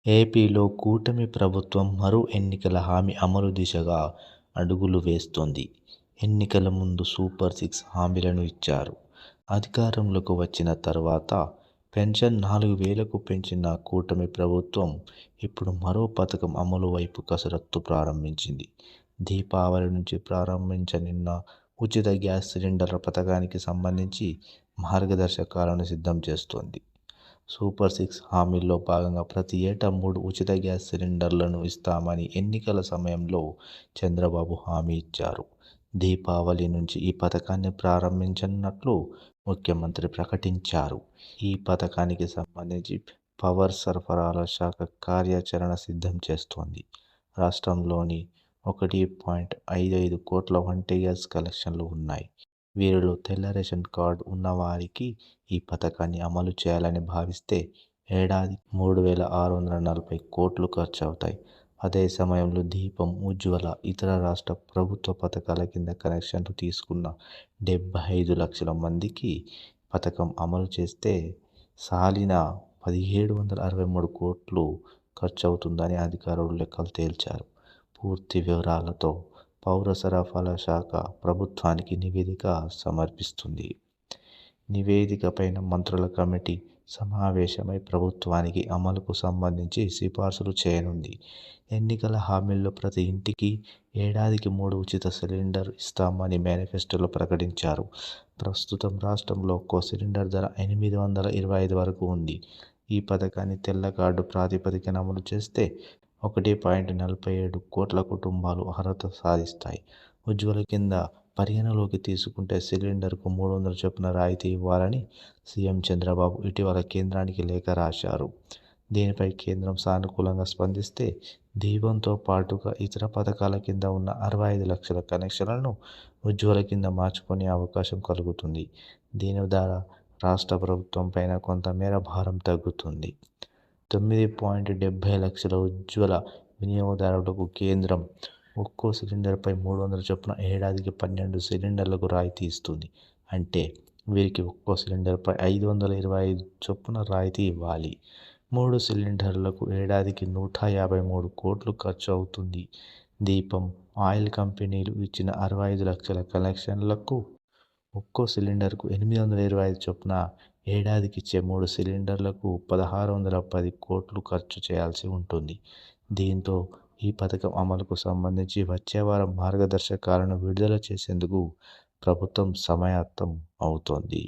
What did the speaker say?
ఏపీలో కూటమి ప్రభుత్వం మరో ఎన్నికల హామీ అమలు దిశగా అడుగులు వేస్తోంది. ఎన్నికల ముందు సూపర్ సిక్స్ హామీలను ఇచ్చారు. అధికారంలోకి వచ్చిన తర్వాత పెన్షన్ 4,000కు పెంచిన కూటమి ప్రభుత్వం ఇప్పుడు మరో పథకం అమలు వైపు కసరత్తు ప్రారంభించింది. దీపావళి నుంచి ప్రారంభించనున్న ఉచిత గ్యాస్ సిలిండర్ల పథకానికి సంబంధించి మార్గదర్శకాలను సిద్ధం చేస్తోంది. సూపర్ సిక్స్ హామీల్లో భాగంగా ప్రతి ఏటా 3 ఉచిత గ్యాస్ సిలిండర్లను ఇస్తామని ఎన్నికల సమయంలో చంద్రబాబు హామీ ఇచ్చారు. దీపావళి నుంచి ఈ పథకాన్ని ప్రారంభించనున్నట్లు ముఖ్యమంత్రి ప్రకటించారు. ఈ పథకానికి సంబంధించి పవర్ సరఫరాల శాఖ కార్యాచరణ సిద్ధం చేస్తోంది. రాష్ట్రంలోని 1.55 కోట్ల వంట గ్యాస్ కనెక్షన్లు ఉన్నాయి. వీరిలో తెల్ల రేషన్ కార్డు ఉన్నవారికి ఈ పథకాన్ని అమలు చేయాలని భావిస్తే ఏడాదికి 3,640 కోట్లు ఖర్చవుతాయి. అదే సమయంలో దీపం, ఉజ్వల, ఇతర రాష్ట్ర ప్రభుత్వ పథకాల కింద కనెక్షన్లు తీసుకున్న 75 లక్షల మందికి పథకం అమలు చేస్తే సాలిన 1,763 కోట్లు ఖర్చవుతుందని అధికారులు లెక్కలు తేల్చారు. పూర్తి వివరాలతో పౌర సరఫరాల శాఖ ప్రభుత్వానికి నివేదిక సమర్పిస్తుంది. నివేదికపైన మంత్రుల కమిటీ సమావేశమై ప్రభుత్వానికి అమలుకు సంబంధించి సిఫార్సులు చేయనుంది. ఎన్నికల హామీల్లో ప్రతి ఇంటికి ఏడాదికి 3 ఉచిత సిలిండర్ ఇస్తామని మేనిఫెస్టోలో ప్రకటించారు. ప్రస్తుతం రాష్ట్రంలో ఒక్కో సిలిండర్ ధర 825 వరకు ఉంది. ఈ పథకాన్ని తెల్ల కార్డు ప్రాతిపదికన అమలు చేస్తే 1.47 కోట్ల కుటుంబాలు అర్హత సాధిస్తాయి. ఉజ్వల కింద పరిగణలోకి తీసుకుంటే సిలిండర్కు 300 చొప్పున రాయితీ ఇవ్వాలని సీఎం చంద్రబాబు ఇటీవల కేంద్రానికి లేఖ రాశారు. దీనిపై కేంద్రం సానుకూలంగా స్పందిస్తే దీపంతో పాటుగా ఇతర పథకాల కింద ఉన్న 65 లక్షల కనెక్షన్లను ఉజ్వల కింద మార్చుకునే అవకాశం కలుగుతుంది. దీని ద్వారా రాష్ట్ర ప్రభుత్వం పైన కొంతమేర భారం తగ్గుతుంది. 9.70 లక్షల ఉజ్వల వినియోగదారులకు కేంద్రం ఒక్కో సిలిండర్పై 300 చొప్పున ఏడాదికి 12 సిలిండర్లకు రాయితీ ఇస్తుంది. అంటే వీరికి ఒక్కో సిలిండర్పై 525 చొప్పున రాయితీ ఇవ్వాలి. 3 సిలిండర్లకు ఏడాదికి 153 కోట్లు ఖర్చు అవుతుంది. దీపం, ఆయిల్ కంపెనీలు ఇచ్చిన 65 లక్షల కనెక్షన్లకు ఒక్కో సిలిండర్కు 825 చొప్పున ఏడాదికి ఇచ్చే 3 సిలిండర్లకు 1,610 కోట్లు ఖర్చు చేయాల్సి ఉంటుంది. దీంతో ఈ పథకం అమలుకు సంబంధించి వచ్చే వారం మార్గదర్శకాలను విడుదల చేసేందుకు ప్రభుత్వం సమాయత్తం అవుతోంది.